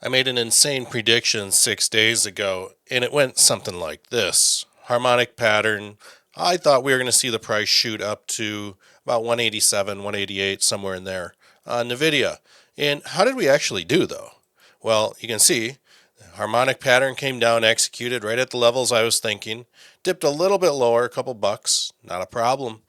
I made an insane prediction 6 days ago, and it went something like this. Harmonic pattern. I thought we were going to see the price shoot up to about 187, 188, somewhere in there on NVIDIA. And how did we actually do, though? Well, you can see harmonic pattern came down, executed right at the levels I was thinking, dipped a little bit lower, a couple bucks, not a problem.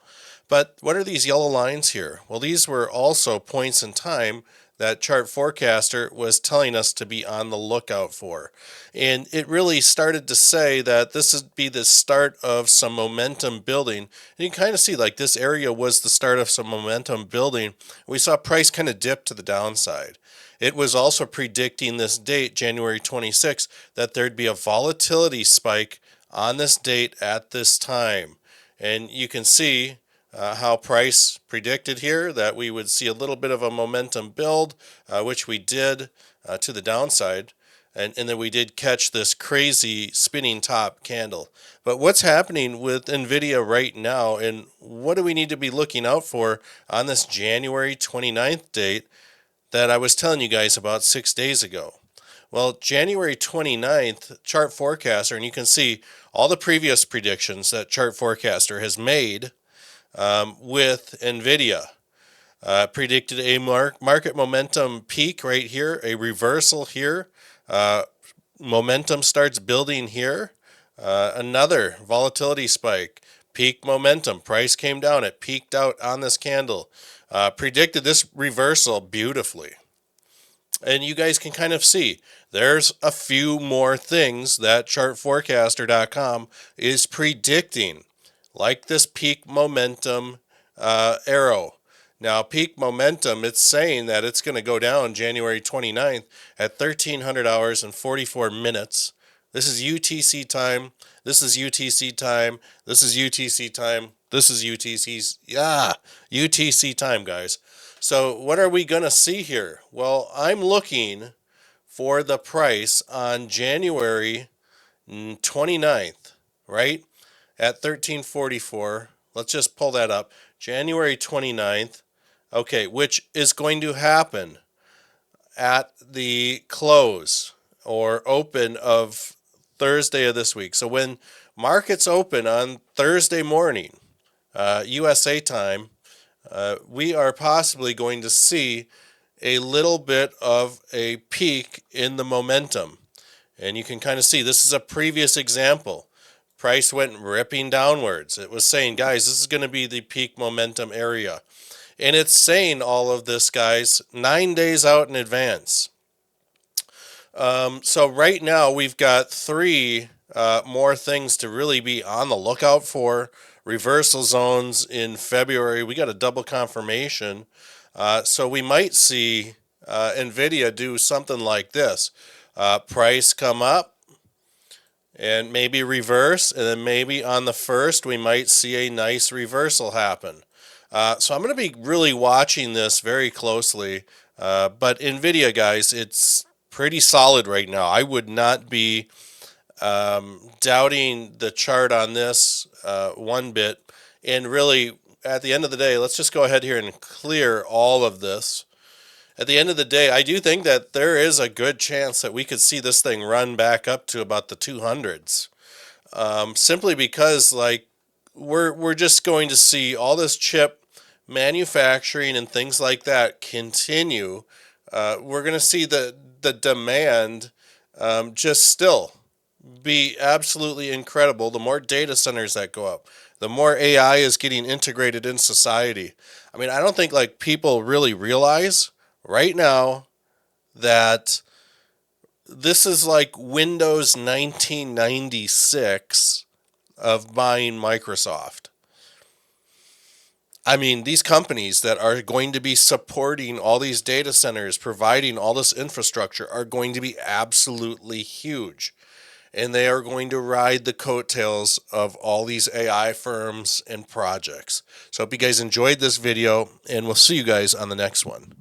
But what are these yellow lines here? Well, these were also points in time that chart forecaster was telling us to be on the lookout for. And it really started to say that this would be the start of some momentum building. And you can kind of see like this area was the start of some momentum building. We saw price kind of dip to the downside. It was also predicting this date, January 26th, that there'd be a volatility spike on this date at this time. And you can see how price predicted here that we would see a little bit of a momentum build, which we did to the downside. And then we did catch this crazy spinning top candle. But what's happening with NVIDIA right now, and what do we need to be looking out for on this January 29th date that I was telling you guys about 6 days ago? Well, January 29th, Chart Forecaster, and you can see all the previous predictions that Chart Forecaster has made with NVIDIA. Predicted a market momentum peak right here, a reversal here. Momentum starts building here. Another volatility spike, peak momentum. Price came down. It peaked out on this candle. Predicted this reversal beautifully. And you guys can kind of see there's a few more things that chartforecaster.com is predicting, like this peak momentum arrow. Now, peak momentum, it's saying that it's going to go down January 29th at 1300 hours and 44 minutes. This is UTC time. This is UTC time. This is UTC time. This is UTC time, guys. So what are we going to see here? Well, I'm looking for the price on January 29th, right? At 1344. Let's just pull that up. January 29th. Okay, which is going to happen at the close or open of Thursday of this week. So when markets open on Thursday morning, USA time, we are possibly going to see a little bit of a peak in the momentum. And you can kind of see this is a previous example. Price went ripping downwards. It was saying, guys, this is going to be the peak momentum area. And it's saying all of this, guys, 9 days out in advance. So right now we've got three more things to really be on the lookout for. Reversal zones in February. We got a double confirmation. So we might see NVIDIA do something like this. Price come up and maybe reverse. And then maybe on the 1st, we might see a nice reversal happen. So I'm going to be really watching this very closely. But NVIDIA, guys, it's pretty solid right now. I would not be doubting the chart on this one bit. And really, at the end of the day, let's just go ahead here and clear all of this. At the end of the day, I do think that there is a good chance that we could see this thing run back up to about the 200s. Simply because, like, we're just going to see all this chip manufacturing and things like that continue. We're going to see the demand just still be absolutely incredible. The more data centers that go up, the more AI is getting integrated in society. I mean, I don't think like people really realize right now that this is like Windows 1996 of buying Microsoft. I mean, these companies that are going to be supporting all these data centers, providing all this infrastructure, are going to be absolutely huge. And they are going to ride the coattails of all these AI firms and projects. So I hope you guys enjoyed this video, and we'll see you guys on the next one.